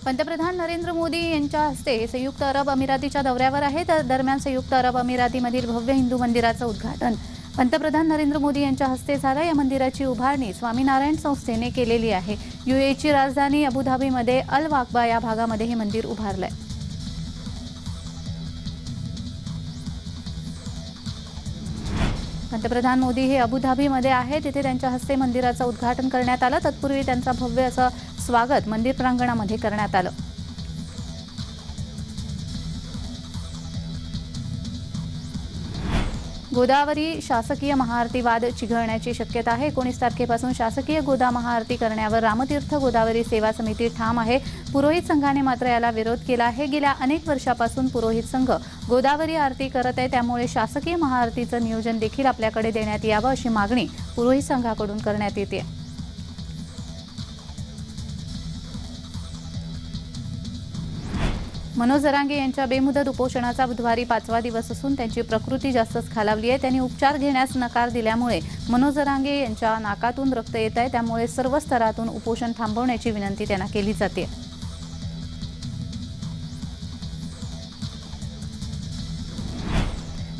पंतप्रधान नरेंद्र मोदी यांच्या हस्ते संयुक्त अरब अमिरातीच्या दौऱ्यावर आहेत. दरम्यान संयुक्त अरब अमिरातीमधील भव्य हिंदू मंदिराचं उद्घाटन पंतप्रधान नरेंद्र मोदी यांच्या हस्ते झालं. या मंदिराची उभारणी स्वामीनारायण संस्थेने केलेली आहे. यूएईची राजधानी अबुधाबीमध्ये अल वाकबा या भागामध्ये हे मंदिर उभारलंय. पंतप्रधान मोदी हे अबुधाबीमध्ये आहेत. तिथे त्यांच्या हस्ते मंदिराचं उद्घाटन करण्यात आलं. तत्पूर्वी त्यांचं भव्य असं स्वागत मंदिर प्रांगणामध्ये करण्यात आलं. गोदावरी शासकीय महाआरती वाद चिघळण्याची शक्यता आहे. 19 तारखेपासून शासकीय गोदा महाआरती करण्यावर रामतीर्थ गोदावरी सेवा समिती ठाम आहे. पुरोहित संघाने मात्र याला विरोध केला आहे. गेल्या अनेक वर्षापासून पुरोहित संघ गोदावरी आरती करत आहे. त्यामुळे शासकीय महाआरतीचं नियोजन देखील आपल्याकडे देण्यात यावं अशी मागणी पुरोहित संघाकडून करण्यात येते. मनोज जरांगे यांच्या बेमुदत उपोषणाचा बुधवारी 5वा दिवस असून त्यांची प्रकृती जास्तच खालावली आहे. त्यांनी उपचार घेण्यास नकार दिल्यामुळे मनोज जरांगे यांच्या नाकातून रक्त येत आहे. त्यामुळे सर्व स्तरातून उपोषण थांबवण्याची विनंती त्यांना केली जाते.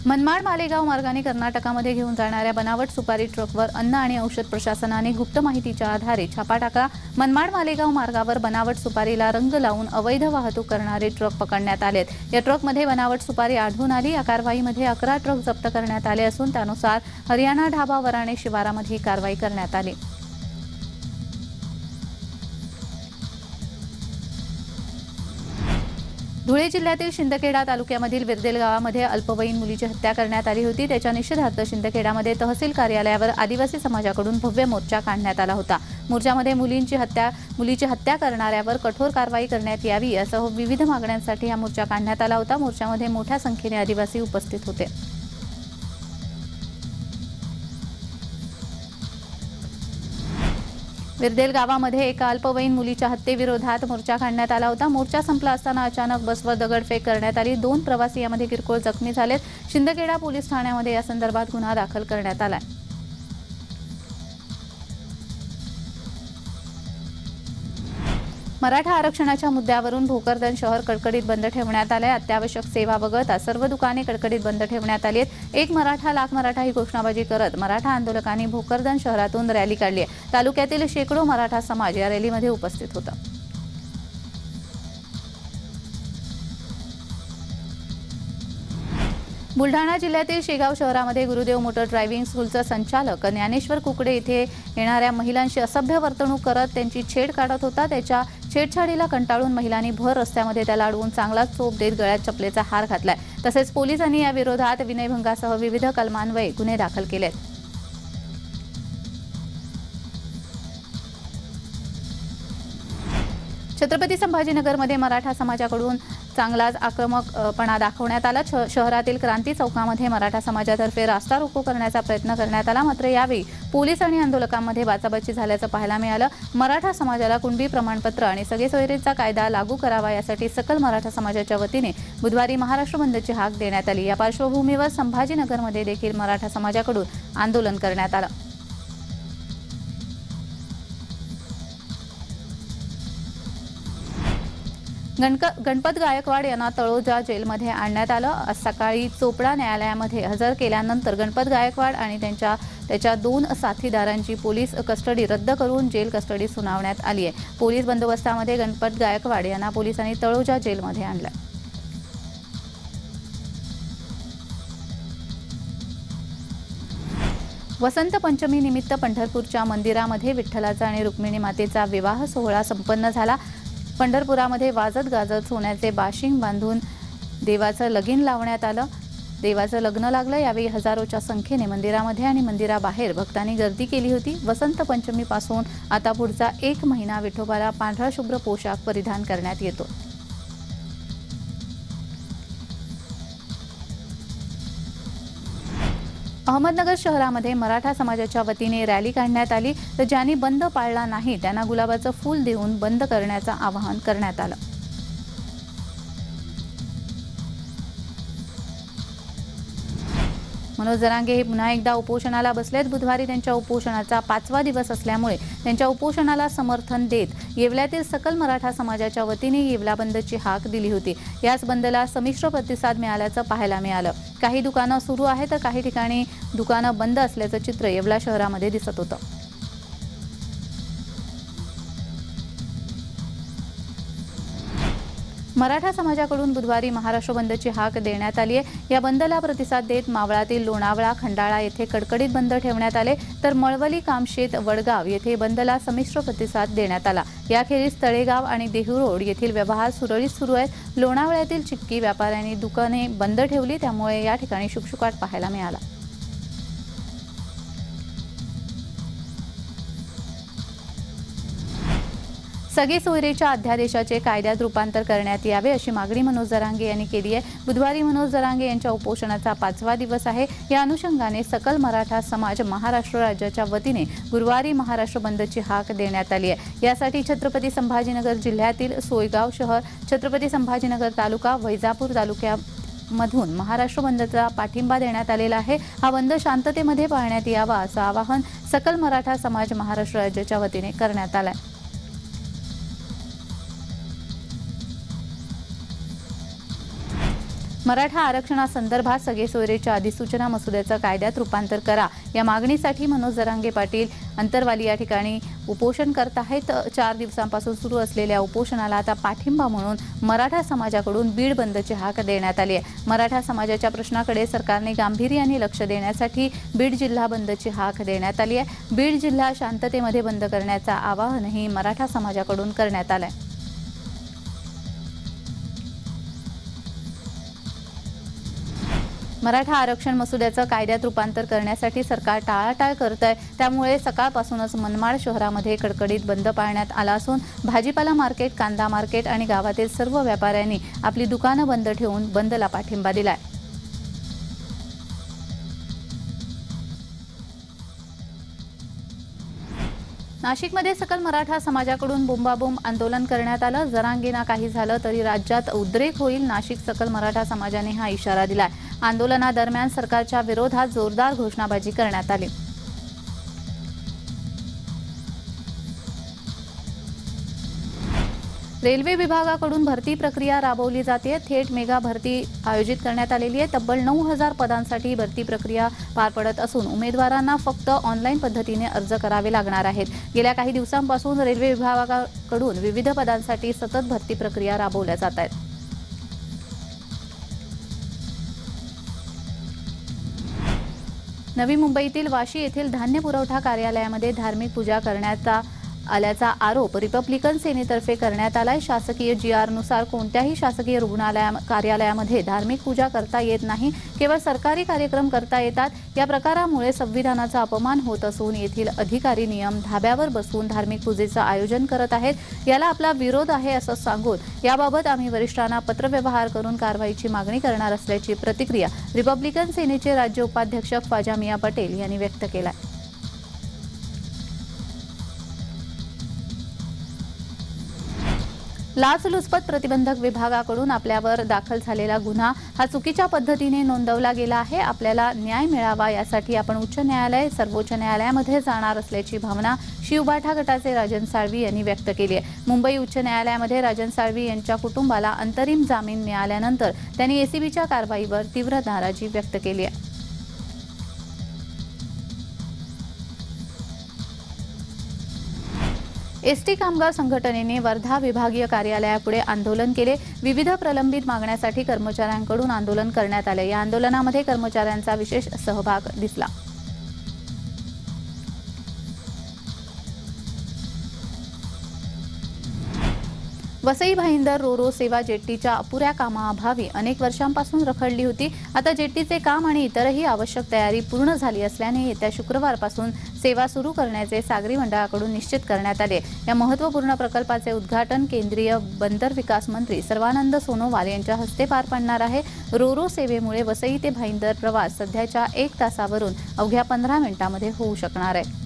मनमाड मालेगाव मार्गाने कर्नाटकामध्ये घेऊन जाणाऱ्या बनावट सुपारी ट्रकवर अन्न आणि औषध प्रशासनाने गुप्त माहितीच्या आधारे छापा टाकला. मनमाड मालेगाव मार्गावर बनावट सुपारीला रंग लावून अवैध वाहतूक करणारे ट्रक पकडण्यात आलेत. या ट्रकमध्ये बनावट सुपारी आढळून आली. या कारवाईमध्ये 11 ट्रक जप्त करण्यात आले असून त्यानुसार हरियाणा ढाबा वराणे शिवारामध्ये कारवाई करण्यात आली. धुळे जिल्ह्यातील शिंदखेडा तालुक्यामधील विरदेल गावामध्ये अल्पवयीन मुलीची हत्या करण्यात आली होती. त्याच्या निषेधार्थ शिंदखेडामध्ये तहसील कार्यालयावर आदिवासी समाजाकडून भव्य मोर्चा काढण्यात आला होता. मोर्चामध्ये मुलीची हत्या करणाऱ्यावर कठोर कारवाई करण्यात यावी यासह विविध मागण्यांसाठी हा मोर्चा काढण्यात आला होता. मोर्चामध्ये मोठ्या संख्येने आदिवासी उपस्थित होते. विरदेल गावामध्ये एका अल्पवयीन मुलीच्या हत्येविरोधात मोर्चा काढण्यात आला होता. मोर्चा संपला असताना अचानक बसवर दगडफेक करण्यात आली. 2 प्रवासी यामध्ये किरकोळ जखमी झालेत. शिंदखेडा पोलीस ठाण्यामध्ये या संदर्भात गुन्हा दाखल करण्यात आला. मराठा आरक्षणाच्या मुद्द्यावरून भोकरदन शहर कडकडीत बंद ठेवण्यात आले. अत्यावश्यक सेवा वगळता सर्व दुकाने कडकडीत बंद ठेवण्यात आली आहेत. एक मराठा लाख मराठा ही घोषणाबाजी करत मराठा आंदोलकांनी भोकरदन शहरातून रॅली काढली आहे. तालुक्यातील शेकडो मराठा समाज या रॅलीमध्ये उपस्थित होता. बुलढाणा जिल्ह्यातील शेगाव शहरामध्ये गुरुदेव मोटर ड्रायव्हिंग स्कूलचा संचालक ज्ञानेश्वर कुकडे इथे येणाऱ्या महिलांशी असभ्य वर्तणूक करत त्यांची छेड काढत होता. त्याच्या छेडछाडीला कंटाळून महिलांनी भर रस्त्यामध्ये त्याला अडवून चांगलाच चोप देत गळ्यात चपलेचा हार घातलाय. तसेच पोलिसांनी या विरोधात विनयभंगासह विविध कलमान्वये गुन्हे दाखल केलेत. छत्रपती संभाजीनगरमध्ये मराठा समाजाकडून चांगलाच आक्रमकपणा दाखवण्यात आला. शहरातील क्रांती चौकामध्ये मराठा समाजातर्फे रास्ता रोको करण्याचा प्रयत्न करण्यात आला. मात्र यावेळी पोलीस आणि आंदोलकांमध्ये बाचाबाची झाल्याचं पाहायला मिळालं. मराठा समाजाला कुणबी प्रमाणपत्र आणि सगेसोयरीचा कायदा लागू करावा यासाठी सकल मराठा समाजाच्या वतीने बुधवारी महाराष्ट्र बंदची हाक देण्यात आली. या पार्श्वभूमीवर संभाजीनगरमध्ये देखील मराठा समाजाकडून आंदोलन करण्यात आलं. गणपत गायकवाड यांना तळोजा जेलमध्ये आणण्यात आलं. आज सकाळी चोपडा न्यायालयामध्ये हजर केल्यानंतर गणपत गायकवाड आणि त्याच्या 2 साथीदारांची पोलीस कस्टडी रद्द करून जेल कस्टडी सुनावण्यात आली आहे. पोलीस बंदोबस्तामध्ये गणपत गायकवाड यांना पोलिसांनी तळोजा जेलमध्ये आणलं. वसंत पंचमी निमित्त पंढरपूरच्या मंदिरामध्ये विठ्ठलाचा आणि रुक्मिणी मातेचा विवाह सोहळा संपन्न झाला. पंढरपुरामध्ये वाजत गाजत सोन्याचे बाशिंग बांधून देवाचं लगीन लावण्यात आलं. देवाचं लग्न लागलं. यावेळी हजारोच्या संख्येने मंदिरामध्ये आणि मंदिराबाहेर भक्तांनी गर्दी केली होती. वसंत पंचमीपासून आता पुढचा 1 महिना विठोबाला पांढरा शुभ्र पोशाख परिधान करण्यात येतो. अहमदनगर शहरामध्ये मराठा समाजाच्या वतीने रॅली काढण्यात आली. तर ज्यांनी बंद पाळला नाही त्यांना गुलाबाचं फूल देऊन बंद करण्याचं आवाहन करण्यात आलं. मनोज जरांगे हे पुन्हा एकदा उपोषणाला बसलेत। बुधवारी त्यांच्या उपोषणाचा 5वा दिवस असल्यामुळे त्यांच्या उपोषणाला समर्थन देत येवल्यातील सकल मराठा समाजाच्या वतीने येवला बंदची हाक दिली होती। याच बंदला संमिश्र प्रतिसाद मिळाल्याचं पाहायला मिळालं। काही दुकानं सुरू आहेत तर काही ठिकाणी दुकानं बंद असल्याचं चित्र येवला शहरामध्ये दिसत होतं। मराठा समाजाकडून बुधवारी महाराष्ट्र बंदची हाक देण्यात आली आहे। या बंदला प्रतिसाद देत मावळातील लोणावळा, खंडाळा येथे कडकडीत बंद ठेवण्यात आले, तर मळवली, कामशेत, वडगाव येथे बंदला संमिश्र प्रतिसाद देण्यात आला। याखेरीज तळेगाव आणि देहू येथील व्यवहार सुरळीत सुरू आहेत। लोणावळ्यातील चिक्की व्यापाऱ्यांनी दुकाने बंद ठेवली, त्यामुळे या ठिकाणी शुकशुकाट पाहायला मिळाला। सगळे सोयरेच्या अध्यादेशाचे कायद्यात रूपांतर करण्यात यावे अशी मागणी मनोज जरांगे यांनी केली आहे। बुधवारी मनोज जरांगे यांच्या उपोषणाचा 5वा दिवस आहे। या अनुषंगाने सकल मराठा समाज महाराष्ट्र राज्याच्या वतीने गुरुवारी महाराष्ट्र बंदची हाक देण्यात आली आहे। यासाठी छत्रपती संभाजीनगर जिल्ह्यातील सोयगाव शहर, छत्रपती संभाजीनगर तालुका, वैजापूर तालुक्यामधून महाराष्ट्र बंदचा पाठिंबा देण्यात आलेला आहे। हा बंद शांततेमध्ये पाळण्यात यावा असं आवाहन सकल मराठा समाज महाराष्ट्र राज्याच्या वतीने करण्यात आलं आहे। मराठा आरक्षणासंदर्भात सगळे सोयरेच्या अधिसूचना मसुद्याचं कायद्यात रूपांतर करा या मागणीसाठी मनोज जरांगे पाटील अंतरवाली या ठिकाणी उपोषण करत आहेत। 4 दिवसांपासून सुरू असलेल्या उपोषणाला आता पाठिंबा म्हणून मराठा समाजाकडून बीड बंदची हाक देण्यात आली आहे। मराठा समाजाच्या प्रश्नाकडे सरकारने गांभीर्याने लक्ष देण्यासाठी बीड जिल्हा बंदची हाक देण्यात आली आहे। बीड जिल्हा शांततेमध्ये बंद करण्याचं आवाहनही मराठा समाजाकडून करण्यात आलं आहे। मराठा आरक्षण मसुद्याचं कायद्यात रूपांतर करण्यासाठी सरकार टाळाटाळ करत आहे, त्यामुळे सकाळपासूनच मनमाड शहरामध्ये कडकडीत बंद पाळण्यात आला असून भाजीपाला मार्केट, कांदा मार्केट आणि गावातील सर्व व्यापाऱ्यांनी आपली दुकानं बंद ठेवून बंदला पाठिंबा दिलाय। नाशिकमध्ये सकल मराठा समाजाकडून बोंबाबोंब आंदोलन करण्यात आलं। जरांगेंना काही झालं तरी राज्यात उद्रेक होईल, नाशिक सकल मराठा समाजाने हा इशारा दिलाय। आंदोलनादरम्यान सरकारच्या विरोधात जोरदार घोषणाबाजी करण्यात आली। रेल्वे विभागाकडून भरती प्रक्रिया राबवली जाते। थेट मेगा भरती आयोजित करण्यात आलेली आहे। तब्बल 9000 पदांसाठी भरती प्रक्रिया पार पडत असून उमेदवारांना फक्त ऑनलाईन पद्धतीने अर्ज करावे लागणार आहेत। गेल्या काही दिवसांपासून रेल्वे विभागाकडून विविध पदांसाठी सतत भरती प्रक्रिया राबवल्या जात आहेत। नवी मुंबईतील वाशी येथील धान्य पुरवठा कार्यालयामध्ये धार्मिक पूजा करण्यात आल्याचा आरोप रिपब्लिकन सेनेतर्फे करण्यात आलाय। शासकीय GR नुसार कोणत्याही शासकीय कार्यालयामध्ये धार्मिक पूजा करता येत नाही, केवळ सरकारी कार्यक्रम करता येतात। या प्रकारामुळे संविधानाचा अपमान होत असून येथील अधिकारी नियम धाब्यावर बसवून धार्मिक पूजेचं आयोजन करत आहेत। याला आपला विरोध आहे असं सांगून याबाबत आम्ही वरिष्ठांना पत्रव्यवहार करून कारवाईची मागणी करणार असल्याची प्रतिक्रिया रिपब्लिकन सेनेचे राज्य उपाध्यक्ष ख्वाजा मियां पटेल यांनी व्यक्त केली आहे। लाचलुचपत प्रतिबंधक विभागाकडून आपल्यावर दाखल झालेला गुन्हा हा चुकीच्या पद्धतीने नोंदवला गेला आहे। आपल्याला न्याय मिळावा यासाठी आपण उच्च न्यायालय, सर्वोच्च न्यायालयामध्ये जाणार असल्याची भावना शिवबाठा गटाचे राजन साळवी यांनी व्यक्त केली आहे। मुंबई उच्च न्यायालयामध्ये राजन साळवी यांच्या कुटुंबाला अंतरिम जामीन मिळाल्यानंतर त्यांनी ACBच्या कारवाईवर तीव्र नाराजी व्यक्त केली आहे। एसटी कामगार संघटनेने वर्धा विभागीय कार्यालयापुढे आंदोलन केले। विविध प्रलंबित मागण्यासाठी कर्मचाऱ्यांकडून आंदोलन करण्यात आले। या आंदोलनामध्ये कर्मचाऱ्यांचा विशेष सहभाग दिसला। वसई भाईंदर रोरो सेवा जेट्टीच्या अपुऱ्या कामाअभावी अनेक वर्षांपासून रखडली होती। आता जेट्टीचे काम आणि इतरही आवश्यक तयारी पूर्ण झाली असल्याने येत्या शुक्रवारपासून सेवा सुरू करण्याचे सागरी मंडळाकडून निश्चित करण्यात आले। या महत्त्वपूर्ण प्रकल्पाचे उद्घाटन केंद्रीय बंदर विकास मंत्री सर्वानंद सोनोवाल यांच्या हस्ते पार पडणार आहे। रोरो सेवेमुळे वसई ते भाईंदर प्रवास सध्याच्या 1 तासावरून अवघ्या 15 मिनिटांमध्ये होऊ शकणार आहे।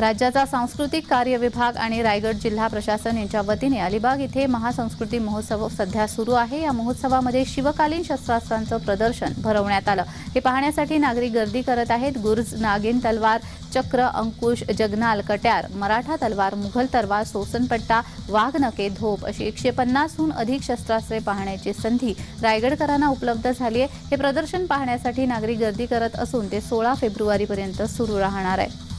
राज्याचा सांस्कृतिक कार्य विभाग आणि रायगड जिल्हा प्रशासन यांच्या वतीने अलिबाग इथे महासंस्कृती महोत्सव सध्या सुरू आहे। या महोत्सवामध्ये शिवकालीन शस्त्रास्त्रांचं प्रदर्शन भरवण्यात आलं। हे पाहण्यासाठी नागरिक गर्दी करत आहेत। गुर्ज, नागिन तलवार, चक्र, अंकुश, जगनाल, कट्यार, मराठा तलवार, मुघल तलवार, सोसनपट्टा, वाघनखे, धोप अशी 150हून अधिक शस्त्रास्त्रे पाहण्याची संधी रायगडकरांना उपलब्ध झाली आहे। हे प्रदर्शन पाहण्यासाठी नागरिक गर्दी करत असून ते 16 फेब्रुवारीपर्यंत सुरू राहणार आहे।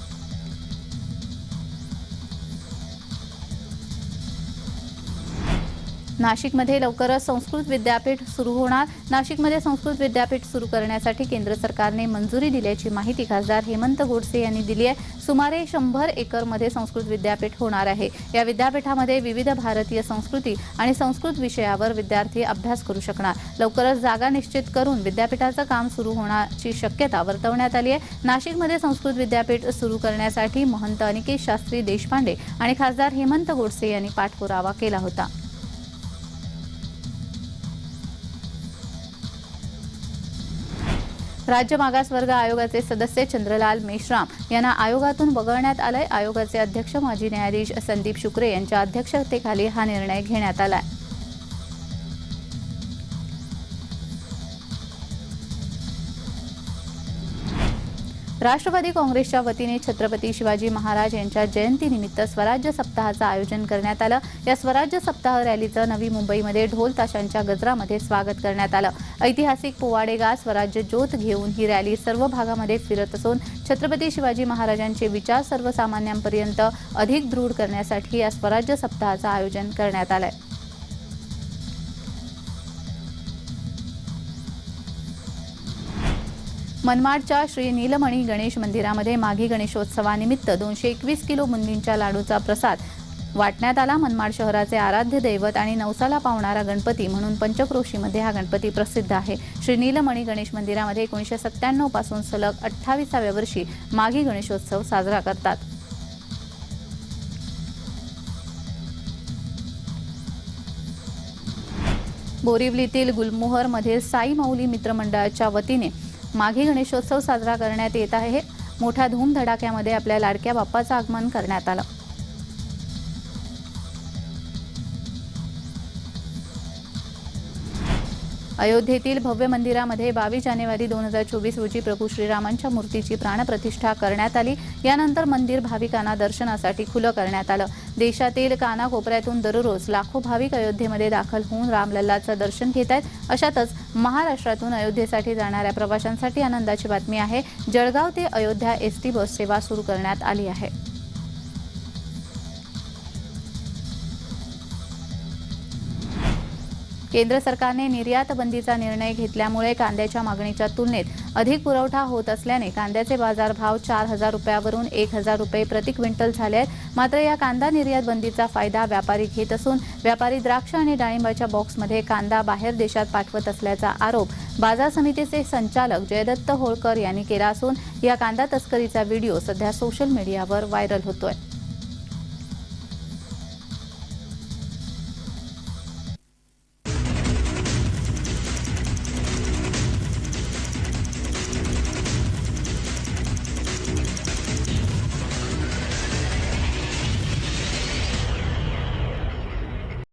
नाशिकमध्ये लवकरच संस्कृत विद्यापीठ सुरू होणार। नाशिकमध्ये संस्कृत विद्यापीठ सुरू करण्यासाठी केंद्र सरकारने मंजुरी दिल्याची माहिती खासदार हेमंत गोडसे यांनी दिली आहे। सुमारे 100 एकरमध्ये संस्कृत विद्यापीठ होणार आहे। या विद्यापीठामध्ये विविध भारतीय संस्कृती आणि संस्कृत विषयावर विद्यार्थी अभ्यास करू शकणार। लवकरच जागा निश्चित करून विद्यापीठाचं काम सुरू होण्याची शक्यता वर्तवण्यात आली आहे। नाशिकमध्ये संस्कृत विद्यापीठ सुरू करण्यासाठी महंत अनिकेत शास्त्री देशपांडे आणि खासदार हेमंत गोडसे यांनी पाठपुरावा केला होता। राज्य मागासवर्ग आयोगाचे सदस्य चंद्रलाल मेश्राम यांना आयोगातून वगळण्यात आलंय। आयोगाचे अध्यक्ष माजी न्यायाधीश संदीप शुक्रे यांच्या अध्यक्षतेखाली हा निर्णय घेण्यात आलाय। राष्ट्रवादी काँग्रेसच्या वतीने छत्रपती शिवाजी महाराज यांच्या जयंतीनिमित्त स्वराज्य सप्ताहाचं आयोजन करण्यात आलं। या स्वराज्य सप्ताह रॅलीचं नवी मुंबईमध्ये ढोल ताशांच्या गजरामध्ये स्वागत करण्यात आलं। ऐतिहासिक पोवाडे गात स्वराज्य ज्योत घेऊन ही रॅली सर्व भागामध्ये फिरत असून छत्रपती शिवाजी महाराजांचे विचार सर्वसामान्यांपर्यंत अधिक दृढ करण्यासाठी या स्वराज्य सप्ताहाचं आयोजन करण्यात आलंय। मनमाडच्या श्री नीलमणी गणेश मंदिरामध्ये माघी गणेशोत्सवानिमित्त 221 किलो बुंदींच्या लाडूचा प्रसाद वाटण्यात आला। मनमाड शहराचे आराध्य दैवत आणि नवसाला पावणारा गणपती म्हणून पंचक्रोशीमध्ये हा गणपती प्रसिद्ध आहे। श्री नीलमणी गणेश मंदिरामध्ये 1997 पासून सलग 28व्या वर्षी माघी गणेशोत्सव साजरा करतात। बोरिवलीतील गुलमोहरमधील साई माऊली मित्रमंडळाच्या वतीने माघी गणेशोत्सव साजरा करण्यात येत आहे। मोठ्या धूमधडाक्यामध्ये आपल्या लाडक्या बाप्पाचं आगमन करण्यात आलं। अयोध्येतील भव्य मंदिरामध्ये 22 जानेवारी 2024 रोजी प्रभू श्रीरामांच्या मूर्तीची प्राणप्रतिष्ठा करण्यात आली। यानंतर मंदिर भाविकांना दर्शनासाठी खुलं करण्यात आलं। देशातील कानाकोपऱ्यातून दररोज लाखो भाविक अयोध्येमध्ये दाखल होऊन रामलल्लाचं दर्शन घेत आहेत। अशातच महाराष्ट्रातून अयोध्येसाठी जाणाऱ्या प्रवाशांसाठी आनंदाची बातमी आहे। जळगाव ते अयोध्या एसटी बस सेवा सुरू करण्यात आली आहे। केंद्र सरकारने निर्यात बंदीचा निर्णय घेतल्यामुळे कांद्याच्या मागणीच्या तुलनेत अधिक पुरवठा होत असल्याने कांद्याचे बाजारभाव 4,000 रुपयावरून 1,000 रुपये प्रति क्विंटल झाले आहेत। मात्र या कांदा निर्यात बंदीचा फायदा व्यापारी घेत असून व्यापारी द्राक्ष आणि डाळिंबाच्या बॉक्समध्ये कांदा बाहेर देशात पाठवत असल्याचा आरोप बाजार समितीचे संचालक जयदत्त होळकर यांनी केला असून या कांदा तस्करीचा व्हिडिओ सध्या सोशल मीडियावर व्हायरल होतोय।